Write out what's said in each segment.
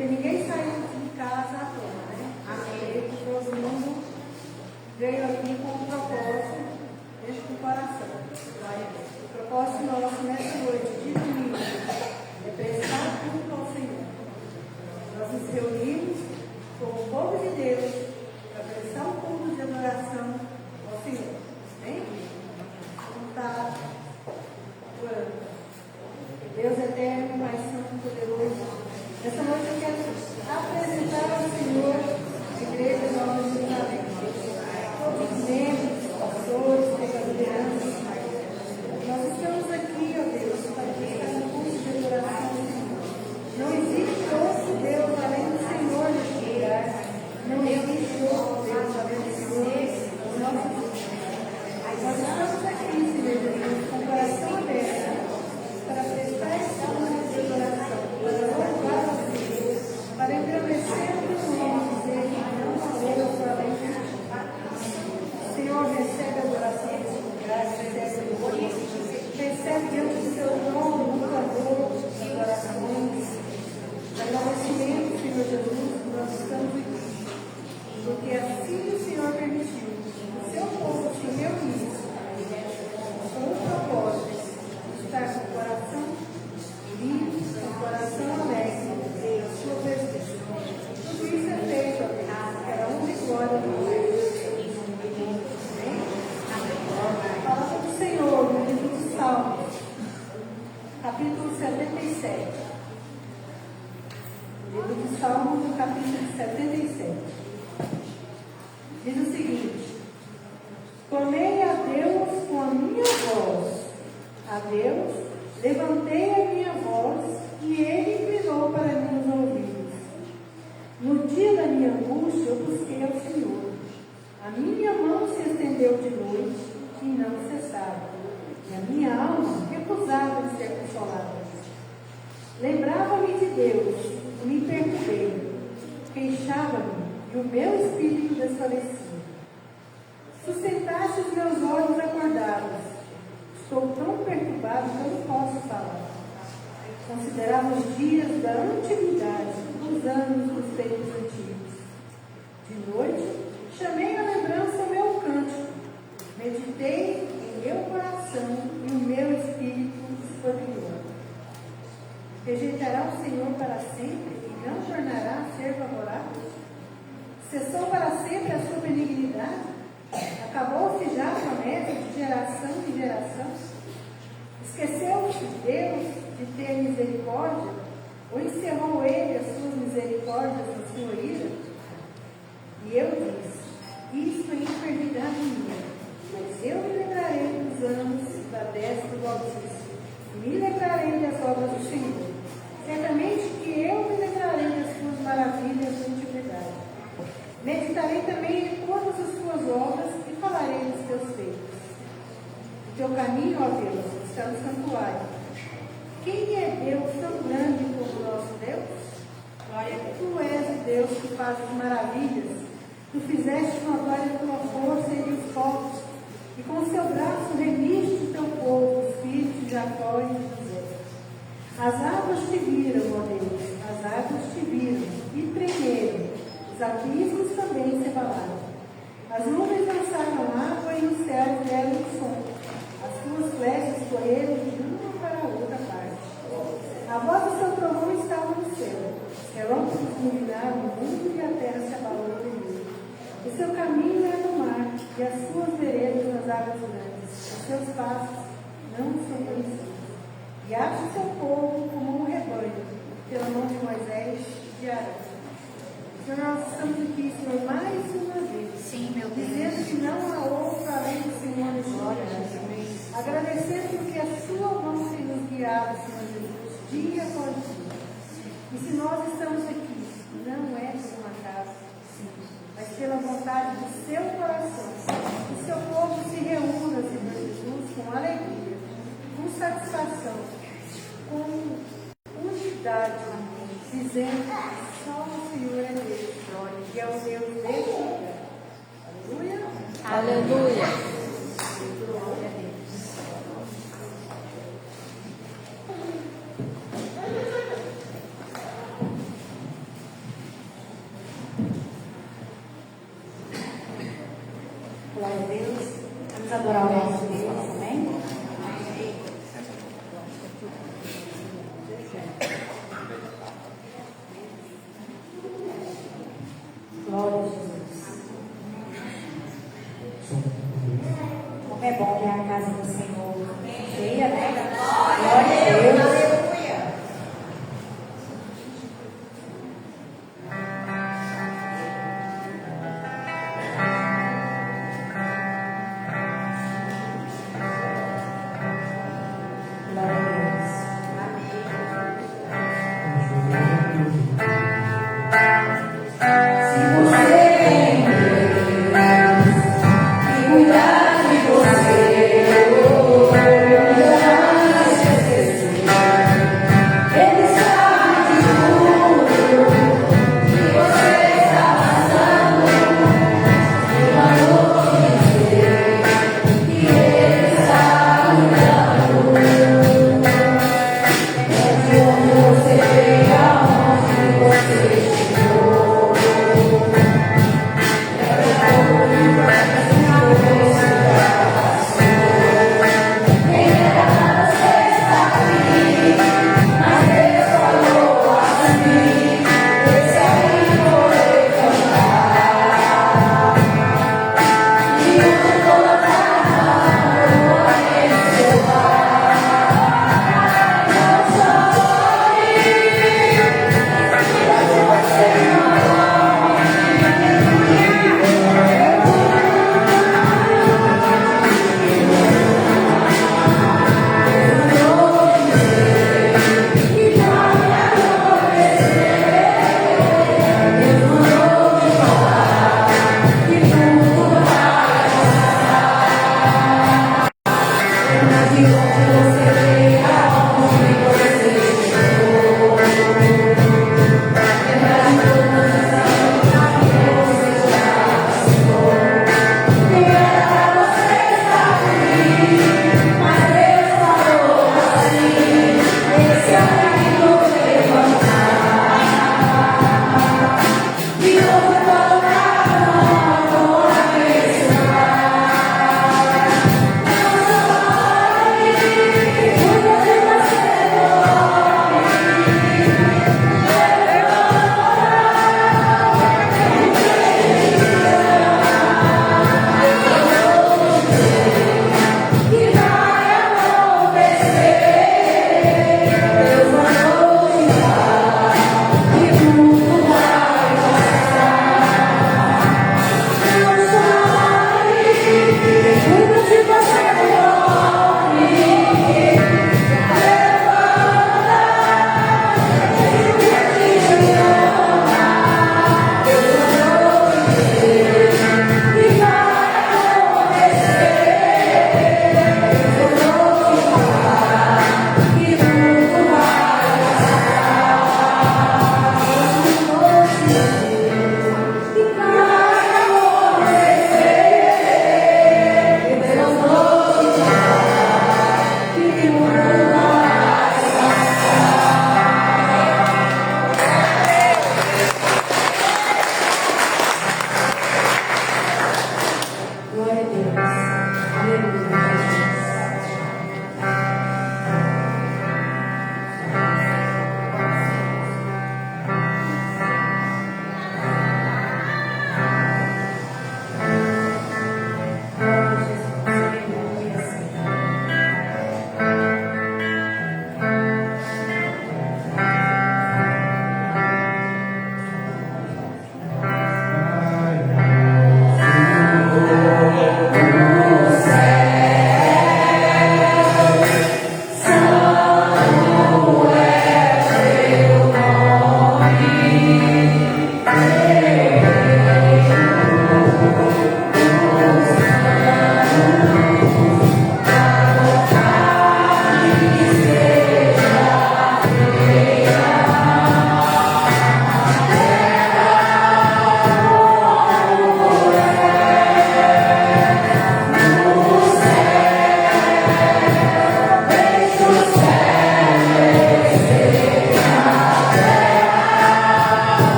Porque ninguém saiu de casa à toa, né? Amém. Todo mundo veio aqui com um propósito, dentro do coração. O propósito nosso nessa noite de domingo é prestar culto ao Senhor. Nós nos reunimos como o povo de Deus para prestar um culto de adoração ao Senhor. Amém? Vamos estar orando. Deus eterno, Pai Santo, poderoso. Nessa noite eu quero apresentar ao Senhor a Igreja Nova Jerusalém. Todos os membros, pastores, lideranças. Nós estamos aqui, ó Deus, para prestar um culto de adoração ao Senhor. Não existe outro Deus além do Senhor neste lugar. Não existe outro Deus além do Senhor. Nós estamos aqui, Senhor Jesus, com o coração aberto, para prestar esse culto de adoração, para louvar a Deus, para engrandecer o teu nome, dizer que não há outro além de ti. Senhor, recebe a adoração, recebe o louvor, recebe diante do teu nome o clamor, as orações, agradecimento, Senhor Jesus, que nós estamos aqui, porque assim o Senhor permitiu, o seu povo se reunisse com o propósito de estar com o coração limpo, com o coração alegre, a sua presença. Tudo isso é feito, ó Deus, para honra e glória do Pai. Palavra do Senhor, no livro dos Salmos, capítulo 77. Livro dos Salmos, no capítulo 77. Diz o seguinte: clamei a Deus com a minha voz, a Deus levantei a minha voz, e Ele inclinou para mim os ouvidos. No dia da minha angústia eu busquei ao Senhor. A minha mão se estendeu de noite e não cessava, e a minha alma recusava de ser consolada. Lembrava-me de Deus, e me perturbei, queixava-me, e o meu espírito desfalecia. Sustentaste os meus olhos acordados. Estou tão perturbado que eu não posso falar. Considerava os dias da antiguidade, os anos dos tempos antigos. De noite, chamei à lembrança o meu cântico. Meditei em meu coração e o meu espírito esquadrinhou. Rejeitará o Senhor para sempre e não tornará a ser favorável? Cessou para sempre a sua benignidade? Acabou-se já a promessa de geração em geração? Esqueceu-se Deus de ter misericórdia? Ou encerrou Ele as suas misericórdias na sua ira? E eu disse: isto é enfermidade minha, mas eu me lembrarei dos anos da destra do Altíssimo, e me lembrarei das obras do Senhor. Certamente que eu me lembrarei das suas maravilhas da antiguidade. Meditarei também em todas as tuas obras e falarei dos teus feitos. O teu caminho, ó Deus, está no santuário. Quem é Deus tão grande como o nosso Deus? Glória a Deus. Tu és o Deus que faz as maravilhas. Tu fizeste notória a tua força entre os povos, e com seu braço remiste o teu povo, os filhos de Jacó e de José. As águas te viram, ó Deus, as águas te viram e tremeram. Os abismos também se abalaram. As nuvens lançaram água e os céus deram o som. As tuas flechas correram de uma para a outra parte. A voz do seu trovão estava no céu. Os relâmpagos iluminaram o mundo e a terra se abalou em mim. O seu caminho é no mar e as suas veredas nas águas grandes. Os seus passos não são conhecidos. E acha o seu povo como um rebanho, pela mão de Moisés e de Arão. Senhor, nós estamos aqui, Senhor, mais uma vez. Sim, meu Deus. Dizendo que não há outro além do Senhor neste lugar. Agradecendo porque a sua mão tem nos guiado, Senhor Jesus, dia após dia. E se nós estamos aqui, não é por um acaso, mas pela vontade do seu coração. Que o seu povo se reúna, Senhor Jesus, com alegria, com satisfação, com unidade, dizendo que só o Senhor é Deus, que é o Deus deste lugar. Aleluia. Aleluia. Glória a Deus. Vamos adorar o nosso Deus, amém? Glória a Jesus. Como é bom ver a casa do Senhor cheia, né? Glória a Deus. Cuidar de você.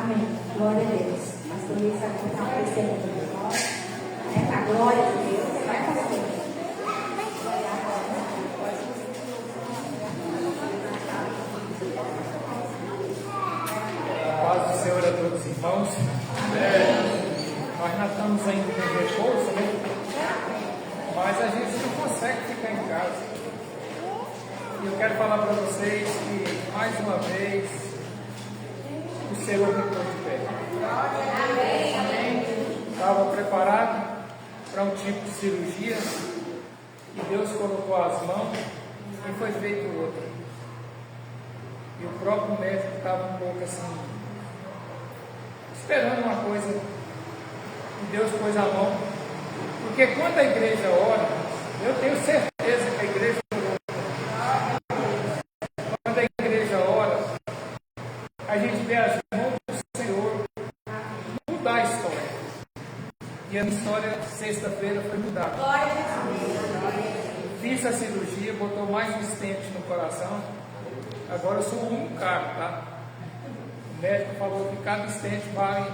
Amém. Glória a Deus. Pastor Luiz vai contar um testemunho de nós. A glória de Deus. Vai, pastor. A paz do Senhor a todos os irmãos. Nós não estamos ainda com repouso, né? Mas a gente não consegue ficar em casa. E eu quero falar para vocês que, mais uma vez, o Senhor me pôs de pé. Estava preparado para um tipo de cirurgia e Deus colocou as mãos e foi feito outra. E o próprio médico estava um pouco assim, esperando uma coisa, e Deus pôs a mão. Porque quando a igreja ora, eu tenho certeza que a igreja orou. Quando a igreja ora, a gente vê as mãos do Senhor mudar a história. E a minha história, sexta-feira, foi mudada. Fiz a cirurgia, botou mais um stent no coração. Agora eu sou o único cara, tá? O médico falou que cada stent vale.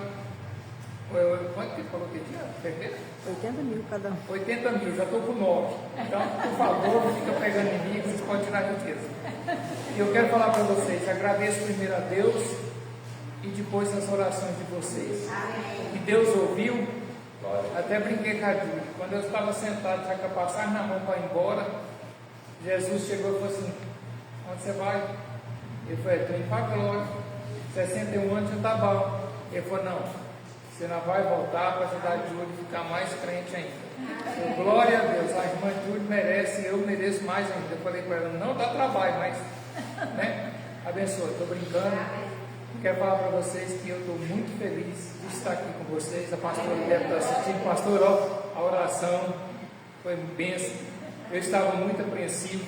Quanto que ele falou que tinha? Perderam? 80 mil cada um. 80 mil, já estou com 9. Então, por favor, não fica pegando em mim, vocês podem tirar a riqueza. E eu quero falar para vocês, agradeço primeiro a Deus e depois as orações de vocês. E Deus ouviu, até brinquei com a Júlia. Quando eu estava sentado, já com a passagem na mão para ir embora, Jesus chegou e falou assim: onde você vai? Ele falou: estou indo para a glória. 61 anos já está bom. Ele falou: não, você não vai voltar para ajudar a Júlia a ficar mais crente ainda. Eu, glória a Deus, a irmã Júlia merece, eu mereço mais ainda. Eu falei para ela: não dá trabalho, mas né? Abençoa, estou brincando. Quero falar para vocês que eu estou muito feliz de estar aqui com vocês. A pastora deve estar assistindo. Pastor, ó, a oração foi bênção. Eu estava muito apreensivo,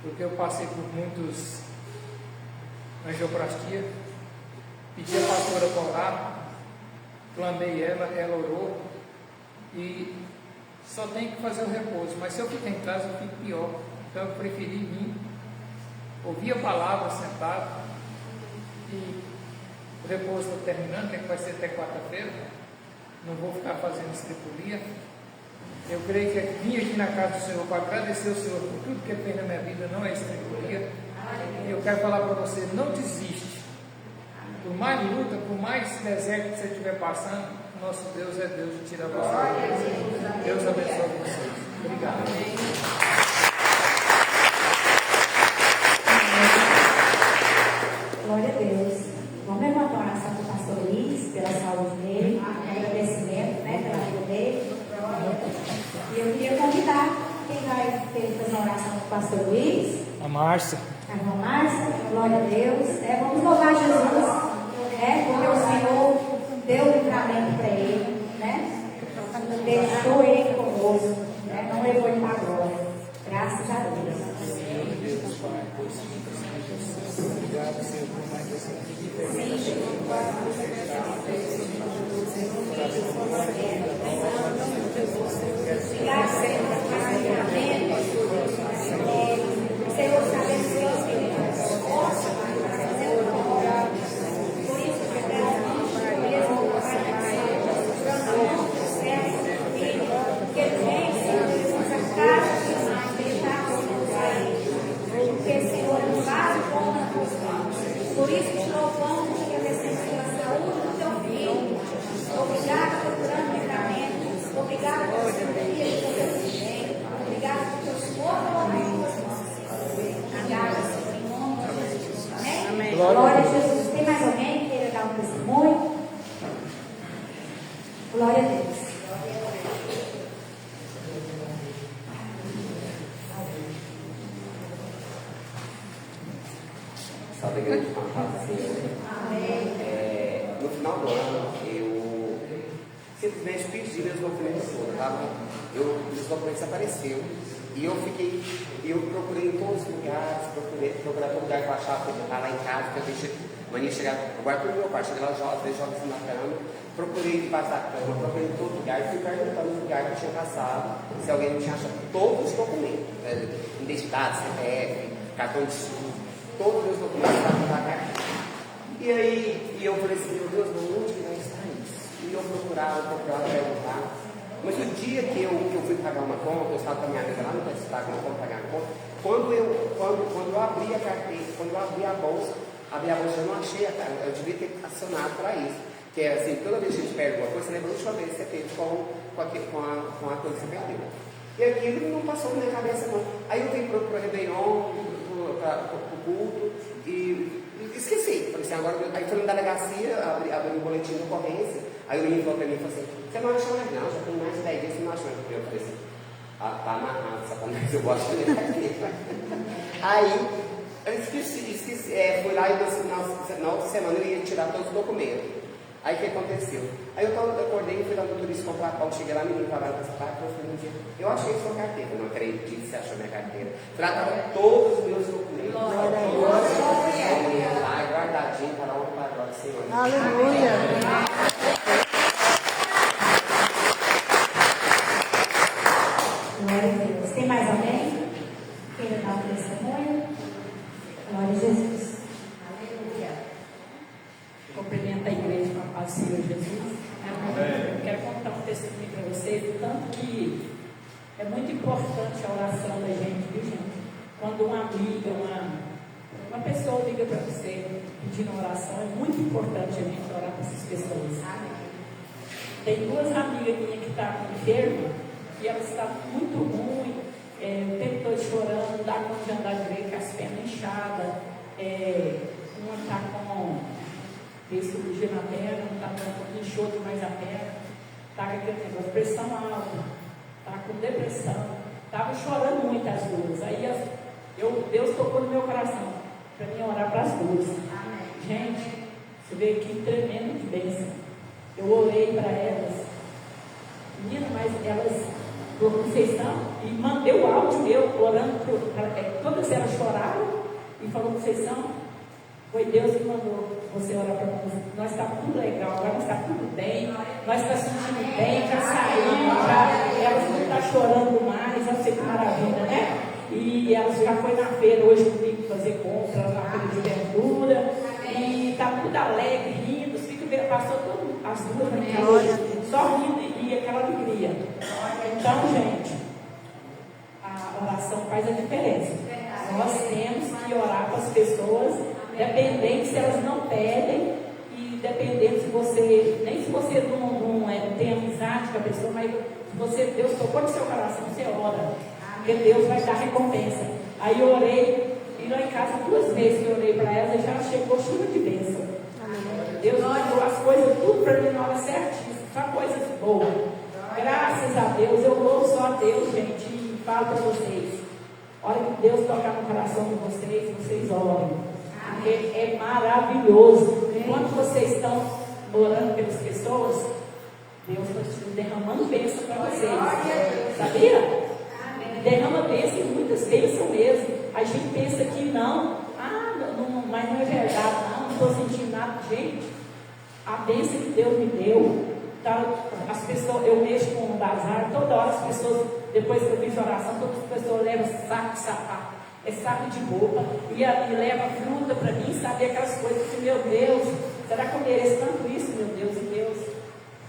porque eu passei por muitos angioplastia. Pedi a pastora para orar, clamei ela orou, e só tenho que fazer o repouso. Mas se eu ficar em casa, eu fico pior. Então eu preferi vir, ouvir a palavra sentado. E o repouso está terminando, que vai ser até quarta-feira. Não vou ficar fazendo estripulia. Eu creio que vim aqui na casa do Senhor para agradecer ao Senhor por tudo que Ele fez na minha vida, não é estripulia. E eu quero falar para você: não desiste. Por mais luta, por mais deserto que você estiver passando, nosso Deus é Deus de tirar você. Deus abençoe vocês. Obrigado. Glória a Deus. Vamos levantar uma oração para o pastor Luiz, pela saúde dele, agradecimento, né, pela vida dele. E eu queria convidar quem vai fazer uma oração para o pastor Luiz. A Márcia. A irmã Márcia, glória a Deus. Vamos louvar Jesus, porque o Senhor deu o livramento para ele, deixou ele conosco, não levou ele para a glória. Graças a Deus. Obrigado, Senhor, por mais esse Obrigado, Senhor, por mais livramento. Senhor, sabemos que o Espírito nosso, por isso que eu quero mesmo, que ele vem, Senhor, essa casa que nós deixamos aí, porque, Senhor, não faz o bom na tua mão. Por isso que te louvamos e agradecemos pela saúde do teu filho. Obrigada por grande livramento. Obrigada por cirurgia que você fez. Obrigada por teu esforço em tuas mãos. Obrigada, Senhor, em nome de Jesus. Amém? Glória a Jesus. Tem mais alguém que queira dar um testemunho? Glória a Deus. Salve a igreja com a paz do Senhor. No final do ano, eu simplesmente pedi meus documentos todos, tá? Os documentos apareceram e eu procurei em todos os lugares, procurar todo lugar que eu achava que eu estava lá em casa, que eu deixei mania chegar, eu guardo tudo no meu quarto, cheguei lá, jogo assim na cama, procurei debaixo da cama, procurei em todo lugar, fui perguntando no lugar que eu tinha passado, se alguém não tinha achado todos os documentos, identidade, CPF, cartão de estudo, todos os meus documentos estavam lá. E aí eu falei assim, meu Deus, onde que vai estar isso? E eu procurava, perguntar. Mas o dia que eu fui pagar uma conta, eu estava com a minha amiga lá no estado, não vou pagar a conta. Quando eu abri a carteira, quando eu abri a bolsa, eu não achei a carteira, eu devia ter acionado para isso. Que é assim, toda vez que a gente perde alguma coisa, você lembra a última vez que você teve com a coisa que você perdeu. E aquilo não passou na minha cabeça não. Aí eu vim para o Réveillon, para o culto, e esqueci. Falei assim, agora, aí fui na delegacia, abri um boletim de ocorrência. Aí o menino falou para mim, falou assim, você não achou mais não, já tem mais de 10 dias que você não achou. Eu falei assim, tá amarrado, Satanás, eu gosto de ler carteira. Aí eu esqueci, fui lá e na outra semana eu ia tirar todos os documentos. Aí o que aconteceu? Aí eu acordei e fui lá no motorista comprar pão, cheguei lá, menino trabalho com essa parte, eu achei sua carteira, eu não acredito que você achou minha carteira. Trataram todos os meus documentos. Lá, guardadinho para onde para agora, Senhor. Aleluia. Glória a Deus. Tem mais alguém? Queira dar um testemunho? Glória a Jesus. Aleluia. Cumprimento a igreja com a paz do Senhor Jesus. Eu quero contar um testemunho para vocês, o tanto que é muito importante a oração da gente, viu, gente? Quando uma amiga, uma pessoa liga para você pedindo oração, é muito importante a gente orar para essas pessoas. Tem duas amigas minhas que estão enfermas e elas estavam muito ruins, o tempo todo chorando, não dá conta de andar direito, com as pernas inchadas, uma está com cirurgia na perna, está com inchou demais a perna, está com aquele negócio, pressão alta, está com depressão, estava chorando muito as duas. Aí Deus tocou no meu coração para mim orar para as duas. Gente, você vê que tremendo de bênção. Eu orei para elas, menina, mas elas, por Conceição, e mandei o áudio meu orando, todas elas choraram e falou: Conceição, foi Deus que mandou você orar para nós. Nós está tudo legal, agora nós está tudo bem, nós está sentindo bem, já saímos, elas não estão chorando mais, eu sei que maravilha, né? E elas já foi na feira hoje comigo fazer compras na feira de verdura, e está tudo alegre, rindo, passou as duas na igreja, só rindo e aquela alegria. Então, gente, a oração faz a diferença. Nós temos que orar para as pessoas, dependendo se elas não pedem, e dependendo se você, nem se você não tem amizade com a pessoa, mas se Deus tocou no seu coração, você ora, porque Deus vai dar recompensa. Aí eu orei, e lá em casa 2 vezes que eu orei para elas, já chegou chuva de bênção. Deus mandou as coisas tudo para mim na hora certinha, só coisas boas. Graças a Deus, eu louvo só a Deus, gente, e falo para vocês. A hora que Deus tocar no coração de vocês, vocês orem. Porque é maravilhoso. Enquanto vocês estão orando pelas pessoas, Deus está derramando bênção para vocês. Sabia? Derrama bênção, muitas bênçãos mesmo. A gente pensa que não, mas não é verdade, não estou sentindo nada. Gente, a bênção que Deus me deu, tá, as pessoas, eu mexo com o bazar, toda hora as pessoas, depois que eu fiz oração, todas as pessoas levam saco de sapato, saco de roupa, e levam fruta para mim, sabe, aquelas coisas que, meu Deus, será que eu mereço tanto isso, meu Deus? E Deus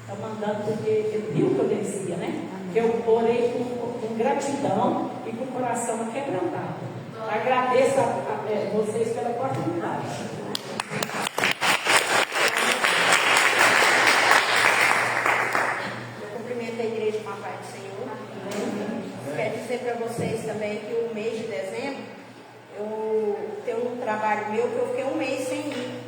está mandando, porque Ele viu que eu merecia, né? Que eu orei com gratidão e com o coração quebrantado. Agradeço a vocês pela oportunidade. Eu cumprimento a igreja com a paz do Senhor. Quero dizer para vocês também que o mês de dezembro, eu tenho um trabalho meu que eu fiquei 1 mês sem ir.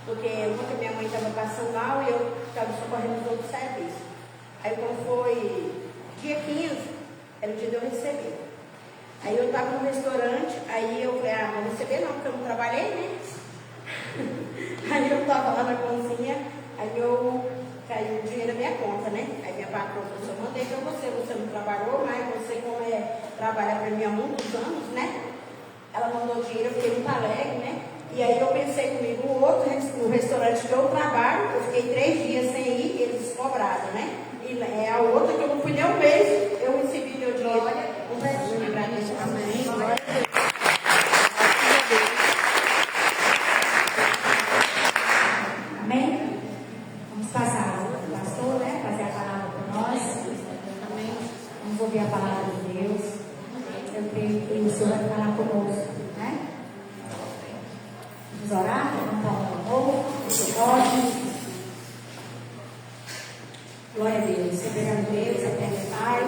Porque ontem minha mãe estava passando mal e eu estava socorrendo os outros serviços. Aí quando foi dia 15, era o dia de eu receber. Aí eu estava no restaurante, aí eu falei, não vou receber não, porque eu não trabalhei, né? Aí eu estava lá na cozinha, aí caiu o dinheiro na minha conta, né? Aí minha patroa falou, eu mandei para você não trabalhou, mas você como trabalha para mim há muitos anos, né? Ela mandou dinheiro, eu fiquei muito alegre, né? E aí eu pensei comigo, no restaurante que eu trabalho, eu fiquei 3 dias sem ir, eles cobraram, né? E a outra que eu não fui nem 1 mês, eu recebi meu dinheiro. Vamos orar, levantar um amor, pode. Glória a Deus, soberano Deus, eterno Pai.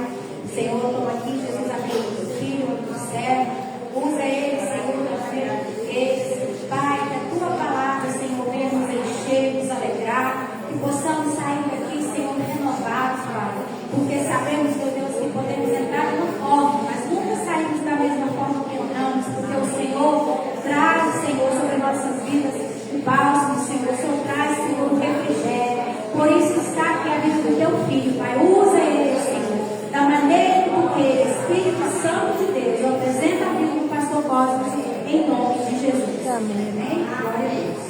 Senhor, toma aqui, Jesus, a vida do teu filho, do céu. Usa ele, Senhor, da maneira que fez. Pai, que a tua palavra, Senhor, venha nos encher, nos alegrar. Que possamos sair daqui, Senhor, renovados, Pai. Porque sabemos, meu Deus, que podemos entrar no forno, mas nunca saímos da mesma forma que entramos. Porque o Senhor traz, Senhor, sobre nossas vidas o bálsamo, Senhor. O Senhor traz, Senhor, o refrigério. Por isso está aqui a vida do teu filho, Pai. Usa ele, Senhor, da maneira que tu queres. Espírito Santo de Deus, eu apresento a vida do pastor Cosmos em nome de Jesus. Amém. Glória a Deus.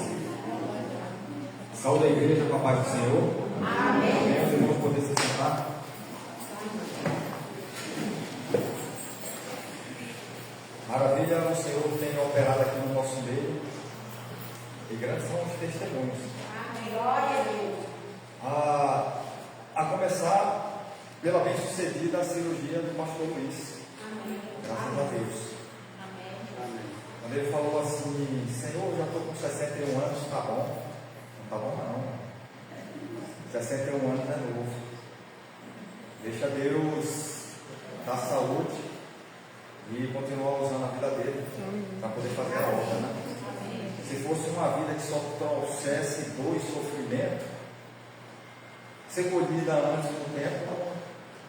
Saúde a igreja com a paz do Senhor. Amém. Os irmãos poder se sentar. Maravilha, o Senhor tem operado aqui no nosso meio. E grandes são os testemunhos. Amém. Glória a Deus. A começar pela bem-sucedida cirurgia do pastor Luiz. Amém. Graças a Deus. Amém. Quando ele falou assim, Senhor, já estou com 61 anos, tá bom? Não tá bom não. 61 anos é novo. Deixa Deus dar saúde e continuar usando a vida dele para poder fazer a obra, né? Se fosse uma vida que só trouxesse dor e sofrimento, ser colhida antes do tempo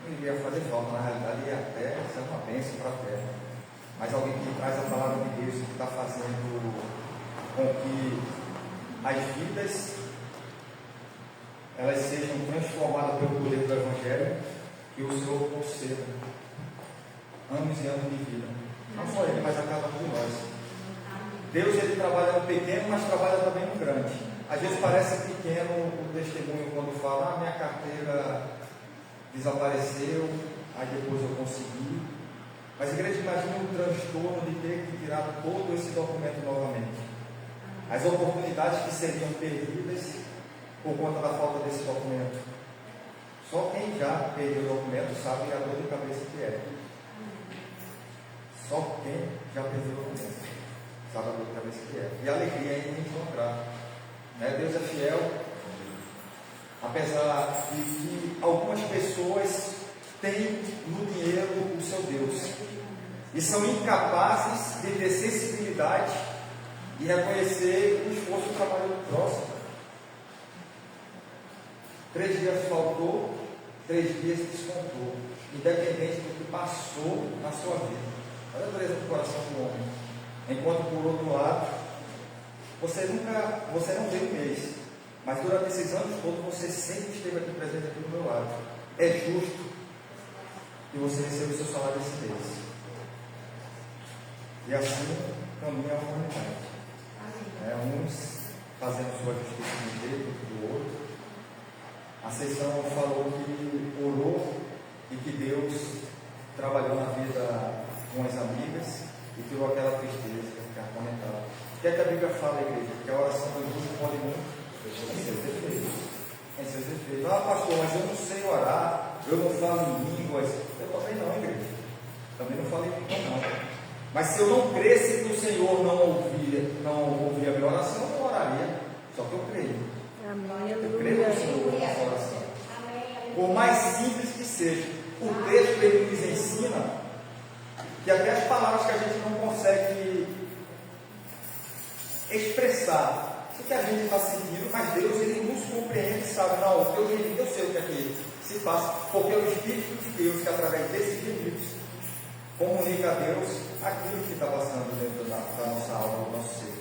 não iria fazer falta. Na realidade, ia até ser uma bênção para a terra. Mas alguém que traz a palavra de Deus, que está fazendo com que as vidas elas sejam transformadas pelo poder do Evangelho, que o Senhor conceda anos e anos de vida. Não só ele, mas a cada um de nós. Deus, ele trabalha no pequeno, mas trabalha também no grande. Às vezes parece pequeno o testemunho quando fala, minha carteira desapareceu, aí depois eu consegui. Mas a igreja imagina o transtorno de ter que tirar todo esse documento novamente. As oportunidades que seriam perdidas por conta da falta desse documento. Só quem já perdeu o documento sabe a dor de cabeça que é. Só quem já perdeu o documento sabe a dor de cabeça que é. E a alegria é em encontrar. Deus é fiel, apesar de que algumas pessoas têm no dinheiro o seu Deus e são incapazes de ter sensibilidade e reconhecer o esforço do trabalho do próximo. 3 dias faltou, 3 dias descontou, independente do que passou na sua vida. Olha a dureza do coração do homem. Enquanto, por outro lado, você não veio um mês, mas durante esses anos todos você sempre esteve aqui presente aqui do meu lado. É justo que você receba o seu salário esse mês. E assim caminha a humanidade. Uns fazendo sua justiça de um jeito, do outro. A sessão falou que orou e que Deus trabalhou na vida com as amigas e tirou aquela tristeza que atormentava. O que é que a Bíblia fala, igreja? Que a oração do justo pode muito em seus defeitos. Em seus defeitos. Pastor, mas eu não sei orar, eu não falo em línguas. Eu também não, igreja. Também não falo em línguas, não. Mas se eu não cresce que o Senhor não ouvia a minha oração, eu não oraria. Só que eu creio. Eu creio que o Senhor ouve a nossa oração. Por mais simples que seja, o texto ele nos ensina que até as palavras que a gente não consegue expressar o que a gente está sentindo, mas Deus ele nos compreende e sabe, não, eu sei o que é que se passa, porque é o Espírito de Deus que através desses gemidos comunica a Deus aquilo que está passando dentro da nossa alma, do nosso ser.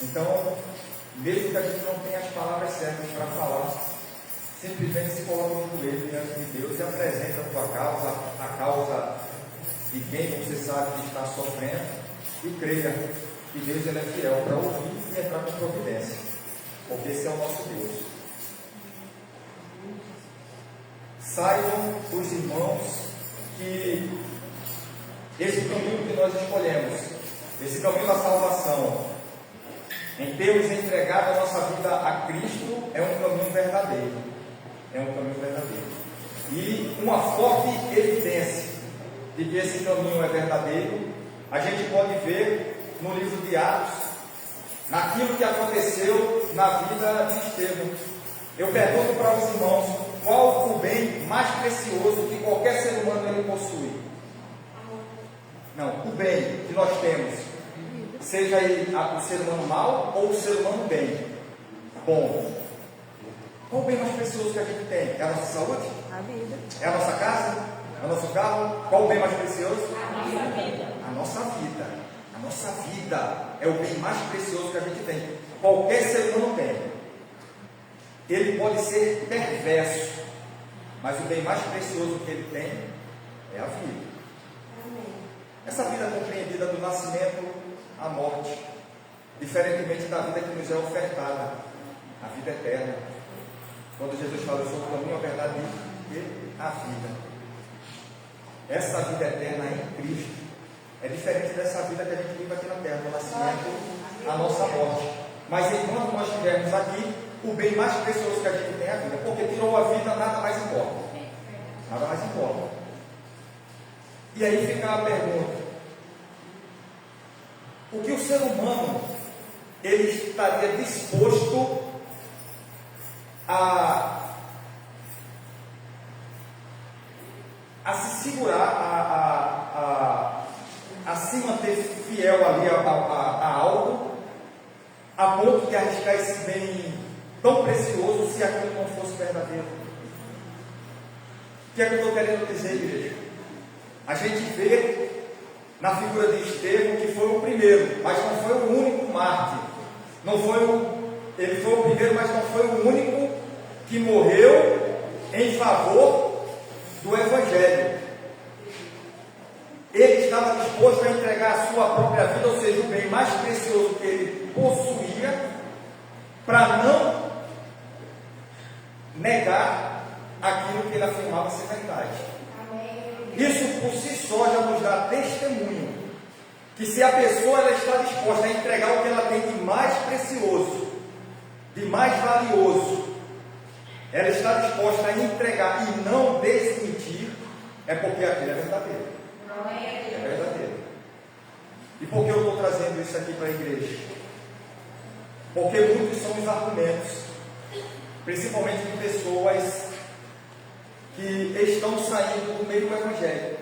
Então, mesmo que a gente não tenha as palavras certas para falar, simplesmente se coloca no joelho diante de Deus e apresenta a tua causa, a causa de quem você sabe que está sofrendo, e creia que Deus ele é fiel para ouvir e entrar com providência, porque esse é o nosso Deus. Saibam os irmãos que esse caminho que nós escolhemos, esse caminho da salvação, em termos entregado a nossa vida a Cristo, é um caminho verdadeiro. É um caminho verdadeiro. E uma forte evidência de que esse caminho é verdadeiro, a gente pode ver no livro de Atos, naquilo que aconteceu na vida de Estevão. Eu pergunto para os irmãos, qual o bem mais precioso que qualquer ser humano ele possui? Não, o bem que nós temos, seja ele o ser humano mau ou o ser humano bom. Qual o bem mais precioso que a gente tem? É a nossa saúde? A vida. É a nossa casa? É o nosso carro? Qual o bem mais precioso? A nossa vida. A nossa vida. A nossa vida é o bem mais precioso que a gente tem. Qualquer ser humano tem. Ele pode ser perverso, mas o bem mais precioso que ele tem é a vida. Essa vida é compreendida do nascimento à morte, diferentemente da vida que nos é ofertada, a vida eterna. Quando Jesus fala, eu sou o caminho, a verdade e a vida. Essa vida eterna em Cristo é diferente dessa vida que a gente vive aqui na terra, do nascimento à nossa morte. Mas enquanto nós estivermos aqui, o bem mais precioso que a gente tem é a vida, porque tirou a vida, nada mais importa. Nada mais importa. E aí fica a pergunta: o que o ser humano ele estaria disposto a se segurar, a se manter fiel ali a algo, a ponto de arriscar esse bem tão precioso se aquilo não fosse verdadeiro? O que é que eu estou querendo dizer, igreja? A gente vê na figura de Estevão que foi o primeiro, mas não foi o único mártir. Ele foi o primeiro, mas não foi o único que morreu em favor do Evangelho. Ele estava disposto a entregar a sua própria vida, ou seja, o bem mais precioso que ele possuía, para não negar aquilo que ele afirmava ser verdade. Isso por si só já nos dá testemunho que se a pessoa ela está disposta a entregar o que ela tem de mais precioso, de mais valioso, ela está disposta a entregar e não desmentir, é porque aquilo é verdadeiro. É verdadeiro. E por que eu estou trazendo isso aqui para a igreja? Porque muitos são os argumentos, principalmente de pessoas que estão saindo do meio do Evangelho,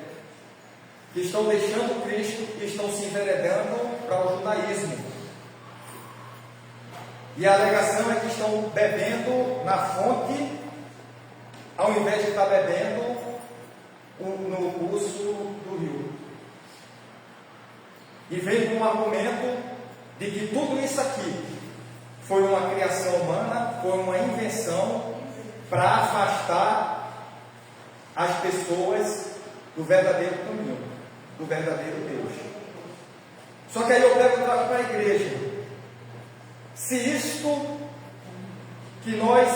que estão deixando Cristo e estão se enveredando para o judaísmo. E a alegação é que estão bebendo na fonte, ao invés de estar bebendo no curso do rio. E vem com um argumento de que tudo isso aqui foi uma criação humana, foi uma invenção para afastar as pessoas do verdadeiro caminho, do verdadeiro Deus. Só que aí eu pego e trago para a igreja: se isto que nós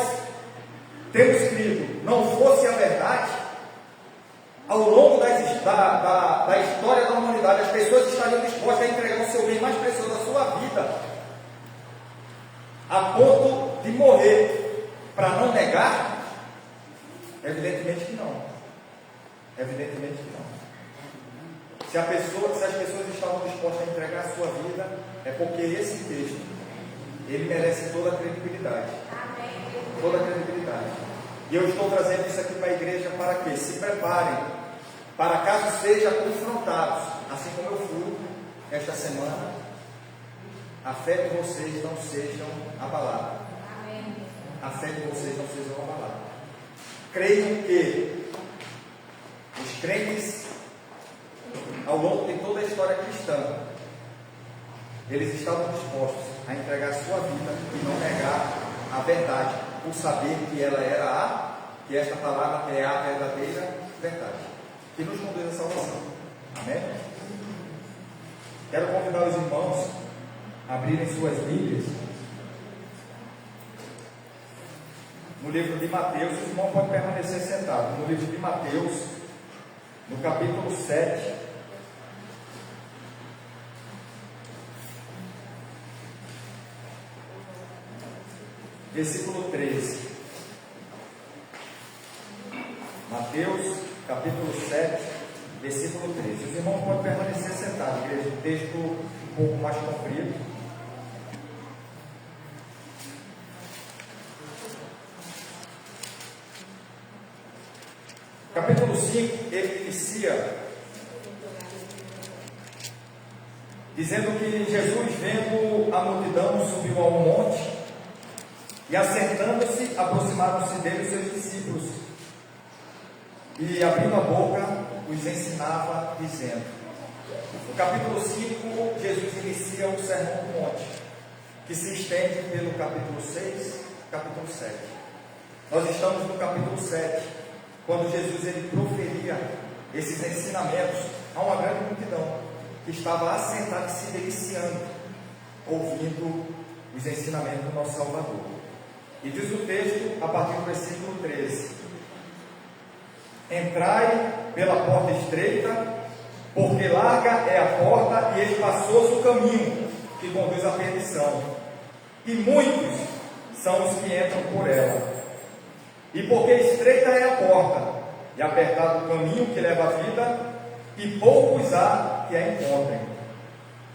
temos crido não fosse a verdade, ao longo da história da humanidade, as pessoas estariam dispostas a entregar o seu bem mais precioso, a sua vida, a ponto de morrer para não negar? Evidentemente que não. Evidentemente que não. Se as pessoas estavam dispostas a entregar a sua vida, é porque esse texto ele merece toda a credibilidade. Toda a credibilidade. E eu estou trazendo isso aqui para a igreja para que se preparem, para caso sejam confrontados, assim como eu fui esta semana, a fé de vocês não seja abalada. A fé de vocês não seja abalada. Creio que os crentes, ao longo de toda a história cristã, eles estavam dispostos a entregar a sua vida e não negar a verdade, por saber que ela era que esta palavra é a verdadeira verdade, que nos conduz à salvação. Amém? Quero convidar os irmãos a abrirem suas Bíblias no livro de Mateus. Os irmãos podem permanecer sentados. No livro de Mateus, no capítulo 7, versículo 13. Mateus, capítulo 7, versículo 13. Os irmãos podem permanecer sentados, igreja. Um texto um pouco mais comprido. capítulo 5, ele inicia dizendo que Jesus, vendo a multidão, subiu ao monte e, assentando-se, aproximaram-se dele os seus discípulos e, abrindo a boca, os ensinava, dizendo. No capítulo 5, Jesus inicia o Sermão do Monte, que se estende pelo capítulo 6, capítulo 7. Nós estamos no capítulo 7, quando Jesus ele proferia esses ensinamentos a uma grande multidão que estava assentada e se deliciando, ouvindo os ensinamentos do nosso Salvador. E diz o texto, a partir do versículo 13: entrai pela porta estreita, porque larga é a porta e espaçoso o caminho que conduz à perdição, e muitos são os que entram por ela. E porque estreita é a porta, e apertado o caminho que leva à vida, e poucos há que a encontrem.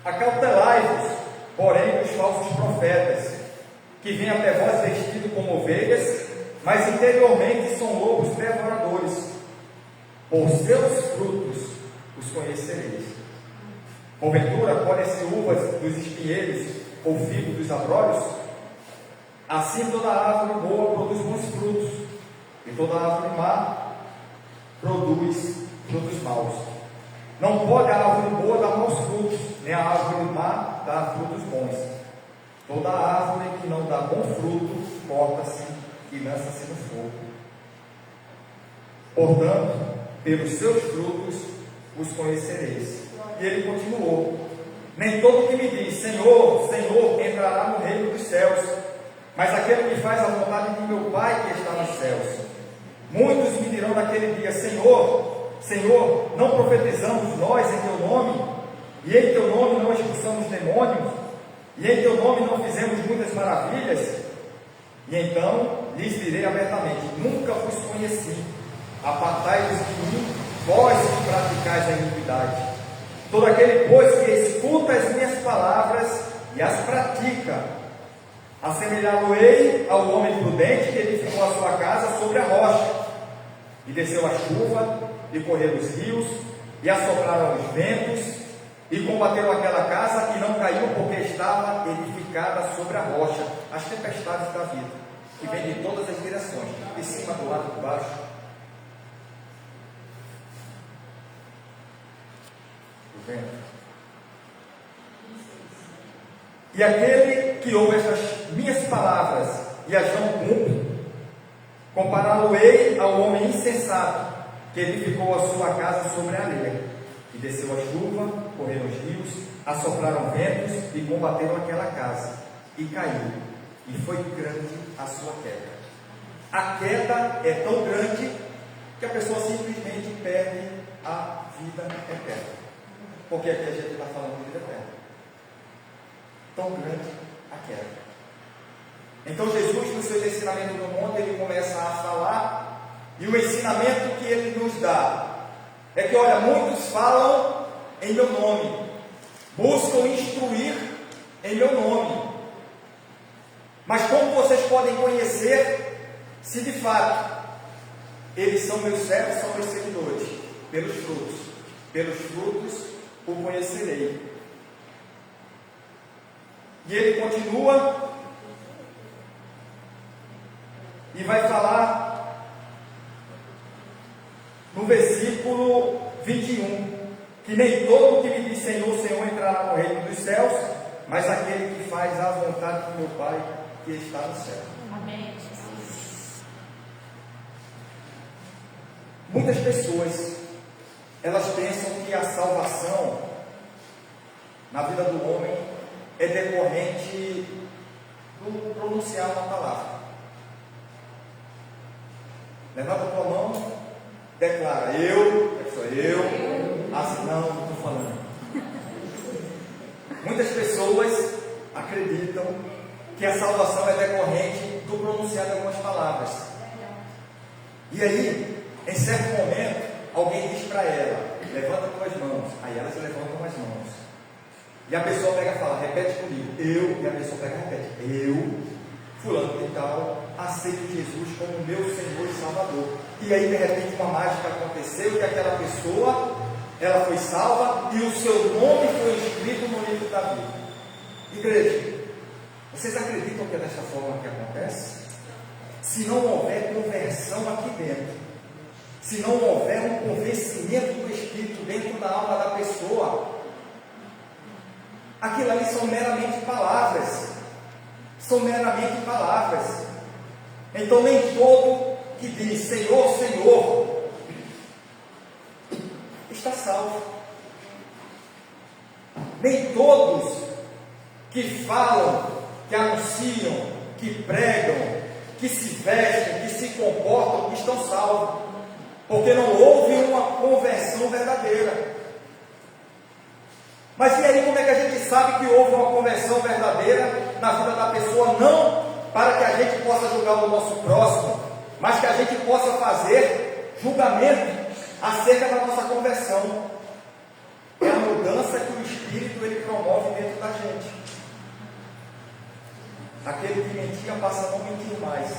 Acautelai-vos, porém, dos falsos profetas, que vêm até vós vestidos como ovelhas, mas interiormente são lobos devoradores. Por seus frutos os conhecereis. Porventura, colhem-se uvas dos espinheiros ou figos dos abrolhos? Assim toda árvore boa produz bons frutos, e toda árvore má produz frutos maus. Não pode a árvore boa dar maus frutos, nem a árvore má dar frutos bons. Toda árvore que não dá bom fruto, corta-se e lança-se no fogo. Portanto, pelos seus frutos os conhecereis. E ele continuou: nem todo que me diz, Senhor, Senhor, entrará no reino dos céus, mas aquele que faz a vontade de meu Pai que está nos céus. Muitos me dirão naquele dia, Senhor, Senhor, não profetizamos nós em teu nome, e em teu nome não expulsamos demônios, e em teu nome não fizemos muitas maravilhas? E então lhes direi abertamente: nunca vos conheci, apartai-vos de mim, vós que praticais a iniquidade. Todo aquele, pois, que escuta as minhas palavras e as pratica, assemelhá-lo-ei ao homem prudente que edificou a sua casa sobre a rocha. E desceu a chuva, e correram os rios, e assopraram os ventos, e combateram aquela casa, e não caiu, porque estava edificada sobre a rocha. As tempestades da vida, que vêm de todas as direções, de cima, do lado, de baixo. O vento. E aquele que ouve estas minhas palavras e as não cumpre, compará-lo-ei ao homem insensato que edificou a sua casa sobre a areia. E desceu a chuva, correram os rios, assopraram ventos e combateram aquela casa, e caiu, e foi grande a sua queda. A queda é tão grande que a pessoa simplesmente perde a vida eterna. Porque aqui a gente está falando de vida eterna. Tão grande a queda. Então Jesus, nos seus ensinamentos no monte, ele começa a falar, e o ensinamento que ele nos dá é que, olha, muitos falam em meu nome, buscam instruir em meu nome, mas como vocês podem conhecer se de fato eles são meus servos, são meus seguidores? Pelos frutos. Pelos frutos o conhecerei. E ele continua e vai falar no versículo 21, que nem todo que me diz Senhor, Senhor entrará no reino dos céus, mas aquele que faz a vontade do meu Pai que está no céu. Amém, Jesus. Muitas pessoas, elas pensam que a salvação na vida do homem é decorrente do pronunciar uma palavra. Levanta a tua mão, declara: eu, sou eu, assim não estou falando. Muitas pessoas acreditam que a salvação é decorrente do pronunciar de algumas palavras. E aí, em certo momento, alguém diz para ela: levanta tuas mãos. Aí elas levantam as mãos. E a pessoa pega e fala: repete comigo, eu. E a pessoa pega e repete: eu, fulano de tal, aceito Jesus como meu Senhor e Salvador. e aí de repente uma mágica aconteceu e aquela pessoa, ela foi salva e o seu nome foi escrito no livro da vida. Igreja, vocês acreditam que é dessa forma que acontece? Se não houver conversão aqui dentro, se não houver um convencimento do Espírito dentro da alma da pessoa, aquilo ali são meramente palavras. São meramente palavras. Então nem todo que diz Senhor, Senhor está salvo. Nem todos que falam, que anunciam, que pregam, que se vestem, que se comportam, estão salvos. Porque não houve uma conversão verdadeira. Mas e aí, como é que a gente sabe que houve uma conversão verdadeira na vida da pessoa? Não para que a gente possa julgar o nosso próximo, mas que a gente possa fazer julgamento acerca da nossa conversão. É a mudança que o Espírito ele promove dentro da gente. Aquele que mentia passa a não mentir mais.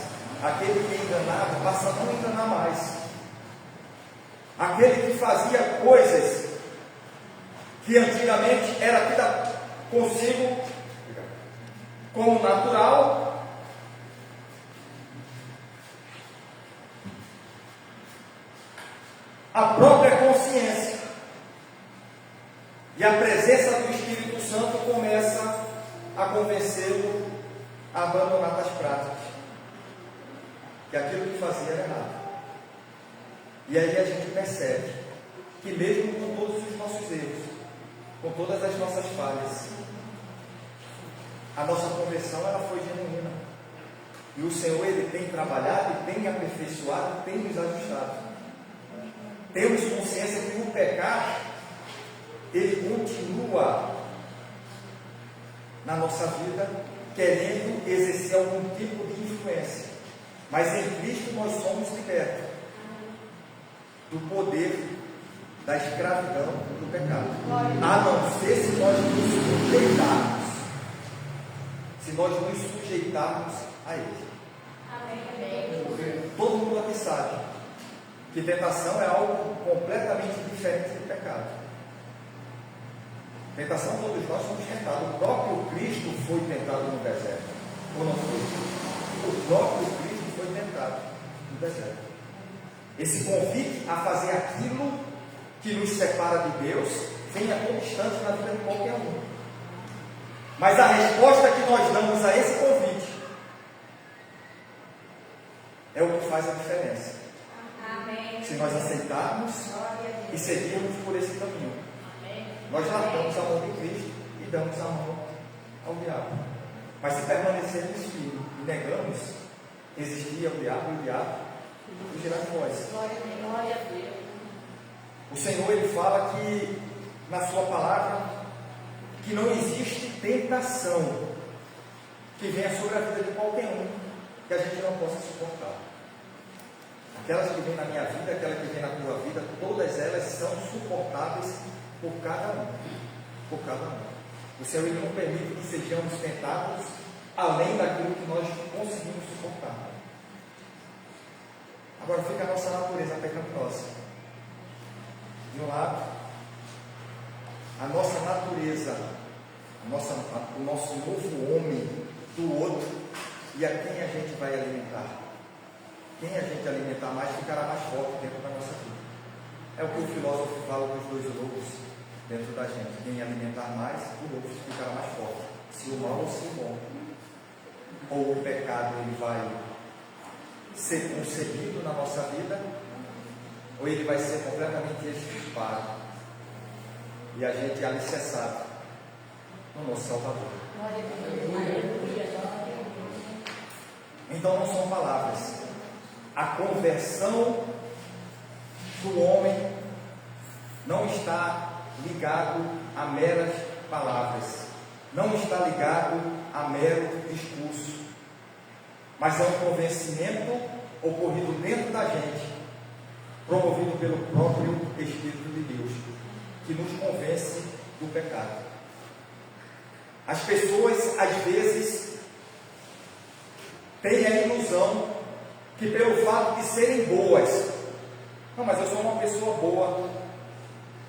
Aquele que enganava passa a não enganar mais. Aquele que fazia coisas que antigamente era tida consigo como natural, a própria consciência e a presença do Espírito Santo começa a convencê-lo a abandonar as práticas, que aquilo que fazia era errado. E aí a gente percebe que mesmo com todos os nossos erros, com todas as nossas falhas, a nossa conversão ela foi genuína. E o Senhor ele tem trabalhado, tem aperfeiçoado, tem nos ajustado. Temos consciência que o pecado ele continua na nossa vida querendo exercer algum tipo de influência. Mas em Cristo nós somos libertos do poder da escravidão do pecado, a não ser se nós nos sujeitarmos, a ele. Amém. Todo mundo aqui sabe que tentação é algo completamente diferente do pecado. Tentação, todos nós somos tentados. O próprio Cristo foi tentado no deserto, ou não foi? O próprio Cristo foi tentado no deserto. Esse convite a fazer aquilo que nos separa de Deus vem a todo instante na vida de qualquer um. Mas a resposta que nós damos a esse convite é o que faz a diferença. Amém. Se nós aceitarmos e seguirmos por esse caminho, nós largamos a mão de Cristo e damos a mão ao diabo. Mas se permanecermos firmes e negamos, existia o diabo e o diabo fugirá de nós. Glória a Deus. O Senhor ele fala que na sua palavra que não existe tentação que venha sobre a vida de qualquer um que a gente não possa suportar. Aquelas que vêm na minha vida, aquelas que vêm na tua vida, todas elas são suportáveis por cada um. Por cada um. O Senhor ele não permite que sejamos tentados além daquilo que nós conseguimos suportar. Agora fica a nossa natureza pecaminosa. De um lado, a nossa natureza, o nosso novo homem, do outro, e a quem a gente vai alimentar. Quem a gente alimentar mais ficará mais forte dentro da nossa vida. É o que o filósofo fala dos dois lobos dentro da gente. Quem alimentar mais, o lobo ficará mais forte. Se o mal ou se o bom. Ou o pecado ele vai ser concebido na nossa vida, ou ele vai ser completamente extirpado e a gente é alicerçado no nosso Salvador. Então não são palavras. A conversão do homem não está ligado a meras palavras, não está ligado a mero discurso, mas é um convencimento ocorrido dentro da gente, promovido pelo próprio Espírito de Deus, que nos convence do pecado. As pessoas, às vezes, têm a ilusão que pelo fato de serem boas, não, mas eu sou uma pessoa boa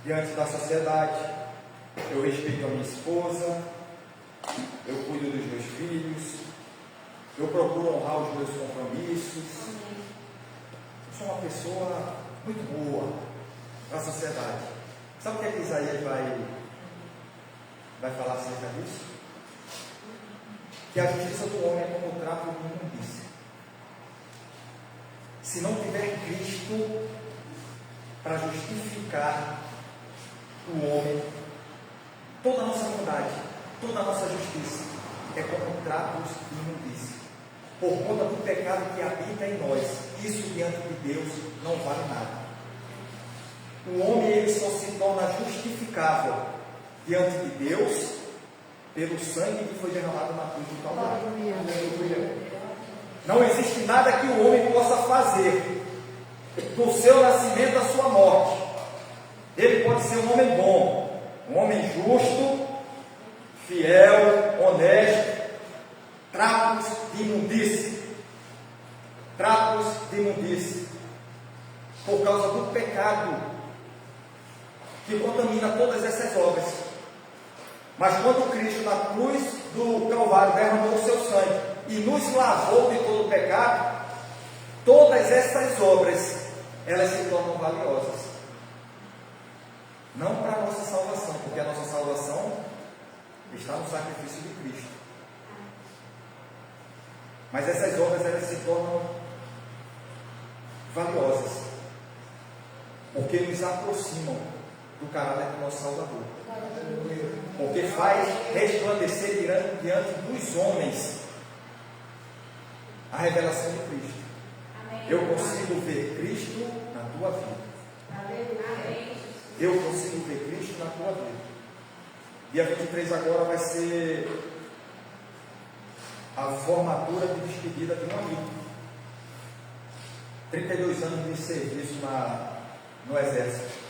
diante da sociedade, eu respeito a minha esposa, eu cuido dos meus filhos, eu procuro honrar os meus compromissos, eu sou uma pessoa muito boa para a sociedade. Sabe o que é que Isaías vai falar acerca disso? Que a justiça do homem é como o trapo de imundícia. Se não tiver Cristo para justificar o homem, toda a nossa bondade, toda a nossa justiça é como trapos de imundícia, por conta do pecado que habita em nós. Isso diante de Deus não vale nada. O homem ele só se torna justificável diante de Deus pelo sangue que foi derramado na cruz do Calvário. Não existe nada que o homem possa fazer do seu nascimento à sua morte. Ele pode ser um homem bom, um homem justo, fiel, honesto, trapos de imundície. Trapos de imundície. Por causa do pecado que contamina todas essas obras. Mas quando Cristo na cruz do Calvário derramou o seu sangue e nos lavou de todo o pecado, todas essas obras, elas se tornam valiosas. Não para a nossa salvação, porque a nossa salvação está no sacrifício de Cristo. Mas essas obras, elas se tornam valiosas, porque nos aproximam do caráter do nosso Salvador. Porque faz resplandecer diante dos homens a revelação de Cristo. Eu consigo ver Cristo na tua vida. Eu consigo ver Cristo na tua vida. Dia 23 agora vai ser a formatura de despedida de um amigo. 32 anos de serviço no Exército.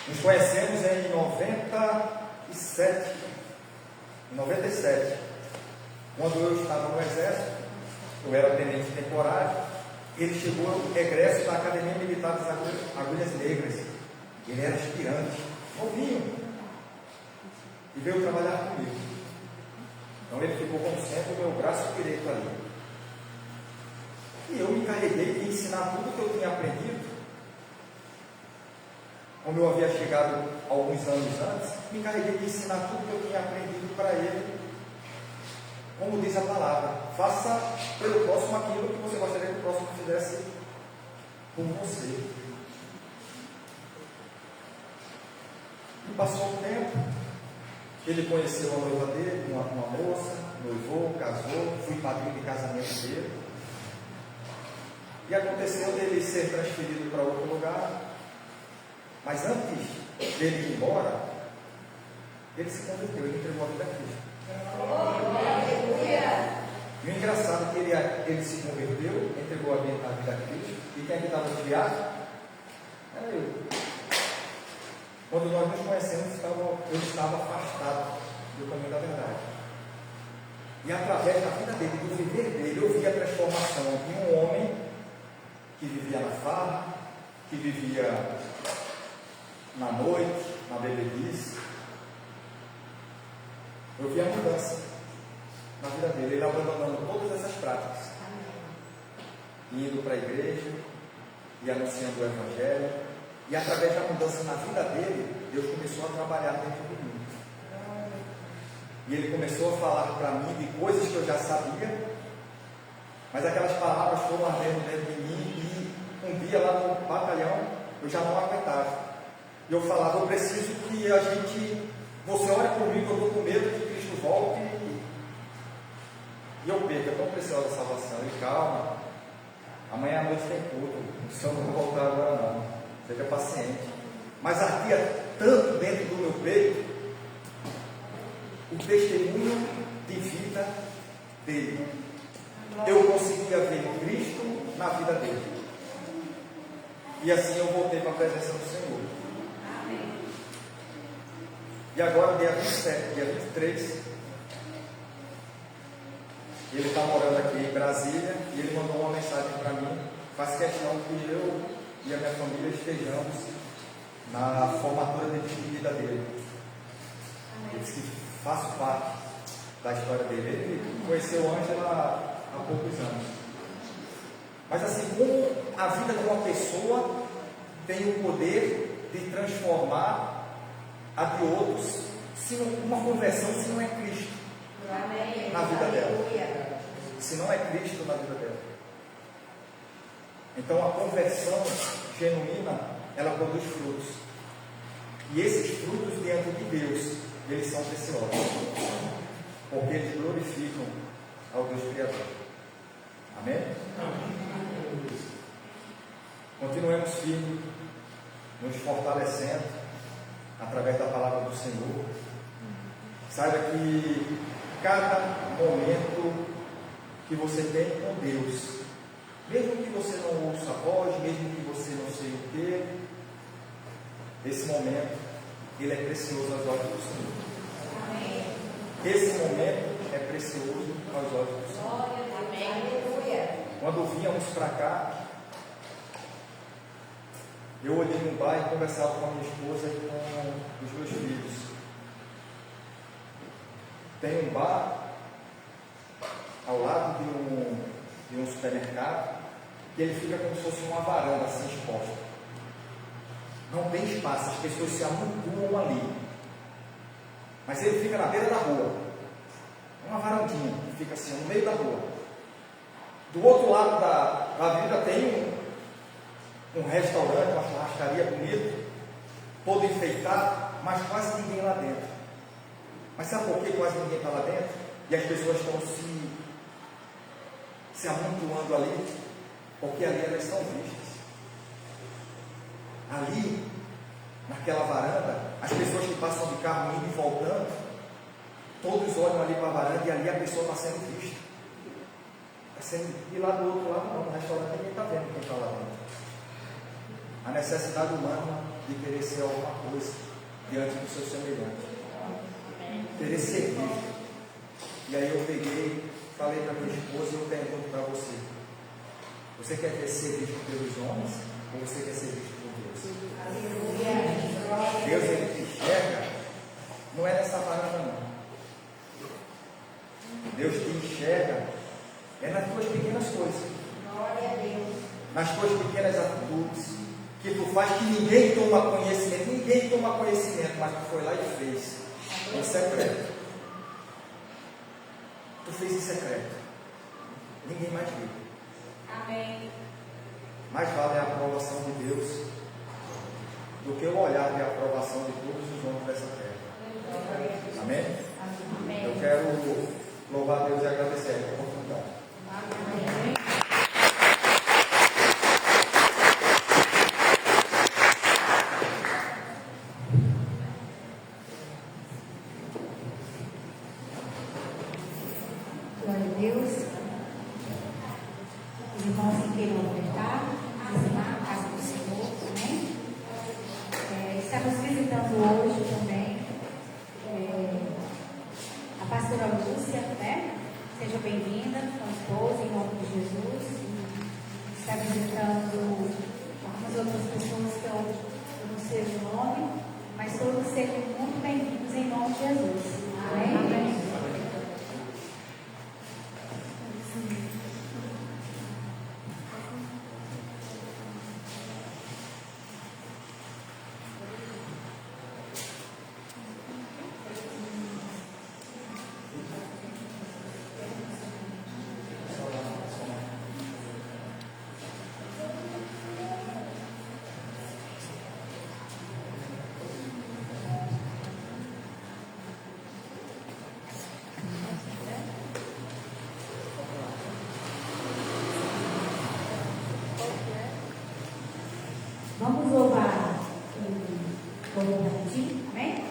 Nos conhecemos em 97, quando eu estava no Exército, eu era tenente temporário, ele chegou ao regresso da Academia Militar das Agulhas Negras, ele era aspirante, novinho, e veio trabalhar comigo. Então ele ficou como sempre o meu braço direito ali. E eu me encarreguei de ensinar tudo que eu tinha aprendido. Como eu havia chegado alguns anos antes, me encarreguei de ensinar tudo que eu tinha aprendido para ele. Como diz a palavra, faça pelo próximo aquilo que você gostaria que o próximo fizesse por você. E passou um tempo, ele conheceu a noiva dele, uma moça, noivou, casou, fui padrinho de casamento dele. E aconteceu dele ser transferido para outro lugar. Mas antes dele ir embora, ele se converteu, ele entregou a vida a Cristo. E o engraçado é que ele se converteu, entregou a vida a Cristo. E quem é que estava desviado? Era eu. Quando nós nos conhecemos, eu estava afastado do caminho da verdade. E através da vida dele, do viver dele, eu vi a transformação de um homem que vivia na farra, que vivia na noite, na bebedice. Eu vi a mudança na vida dele, ele abandonando todas essas práticas, indo para a igreja e anunciando o Evangelho, e através da mudança na vida dele, Deus começou a trabalhar dentro de mim. E ele começou a falar para mim de coisas que eu já sabia, mas aquelas palavras foram ardendo dentro de mim, e um dia lá no batalhão eu já não aguentava. E eu falava, eu preciso que a gente, você ore por mim, que eu estou com medo que Cristo volte e eu perca, é tão preciosa a salvação. E calma, amanhã à noite tem culto, o Senhor não vai voltar agora não, seja paciente. Mas ardia tanto dentro do meu peito o testemunho de vida dele. Eu conseguia ver Cristo na vida dele. E assim eu voltei para a presença do Senhor. E agora, dia 27, dia 23, Ele está morando aqui em Brasília e ele mandou uma mensagem para mim. Faz questão que eu e a minha família estejamos na formatura de despedida dele. Ele disse que faço parte da história dele. Ele conheceu Ângela há poucos anos. Mas assim, como a vida de uma pessoa tem o poder de transformar a de outros, se uma conversão se não é Cristo na vida dela. Se não é Cristo na vida dela. Então a conversão genuína, ela produz frutos. E esses frutos diante de Deus, eles são preciosos. Porque eles glorificam ao Deus Criador. Amém? Continuemos firmes, nos fortalecendo através da palavra do Senhor. Saiba que cada momento que você tem com Deus, mesmo que você não ouça a voz, mesmo que você não sei o que, esse momento, ele é precioso aos olhos do Senhor. Amém. Esse momento é precioso aos olhos do Senhor. Amém. Quando vínhamos para cá, eu olhei no bar e conversava com a minha esposa e com os meus filhos. Tem um bar ao lado de um supermercado, que ele fica como se fosse uma varanda assim exposta. Não tem espaço, as pessoas se amontoam ali. Mas ele fica na beira da rua. É uma varandinha que fica assim, no meio da rua. Do outro lado da avenida tem um restaurante, uma churrascaria bonita, todo enfeitado, mas quase ninguém lá dentro. Mas sabe por que quase ninguém está lá dentro? E as pessoas estão se amontoando ali, porque ali elas são vistas. Ali, naquela varanda, as pessoas que passam de carro indo e voltando, todos olham ali para a varanda e ali a pessoa está sendo vista. E lá do outro lado não, no restaurante ninguém está vendo quem está lá dentro. A necessidade humana de querer ser alguma coisa diante do seu semelhante. Querer ser visto. E aí eu peguei, falei para minha esposa e eu pergunto para você: você quer ser visto pelos homens ou você quer ser visto por Deus? Deus, ele te enxerga, não é nessa varanda não. Deus te enxerga é nas tuas pequenas coisas. Glória a Deus. Nas tuas pequenas atitudes que tu faz, que ninguém toma conhecimento, mas tu foi lá e fez em secreto. Tu fez em secreto, ninguém mais viu. Amém. Mais vale a aprovação de Deus do que o olhar de aprovação de todos os homens dessa terra. Amém? Amém. Eu quero louvar a Deus e agradecer a oportunidade. Amém. Glória a Deus. Os irmãos que queiram ofertar, dizimar a casa do Senhor, amém? Estamos visitando hoje também a pastora Lúcia, né? Seja bem-vinda, com a esposa, em nome de Jesus. Está visitando algumas outras pessoas que eu não sei o nome, mas todos sejam muito bem-vindos em nome de Jesus. Amém? Vamos louvar o Bonaventura, amém?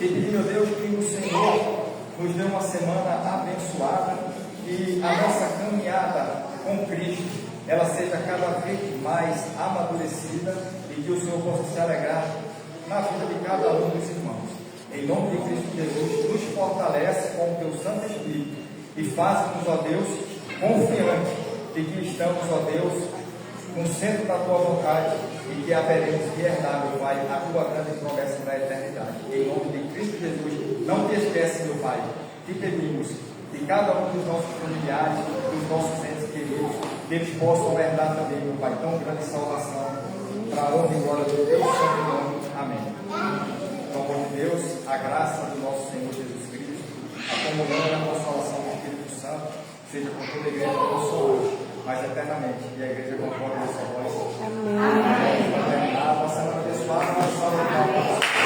Pedir, meu Deus, que o Senhor nos dê uma semana abençoada e a nossa caminhada com Cristo, ela seja cada vez mais amadurecida e que o Senhor possa se alegrar na vida de cada um dos irmãos. Em nome de Cristo Jesus, nos fortalece com o Teu Santo Espírito e faz-nos, ó Deus, confiantes de que estamos, ó Deus, no centro da Tua vontade e que haveremos de herdar, meu Pai, a Tua grande promessa da eternidade. Em nome de Cristo Jesus, não te esquece, meu Pai, te pedimos que cada um dos nossos familiares, dos nossos entes queridos, eles possam herdar também, meu Pai, tão grande salvação, para a honra e glória do Teu santo nome. Amém. Então, amor de Deus, a graça do nosso Senhor Jesus Cristo, a comunhão e a consolação do Espírito Santo, seja com toda a igreja, não só hoje, mas eternamente. E a igreja concorda nessa voz. Amém. Para terminar, uma semana abençoada, uma salva de palmas.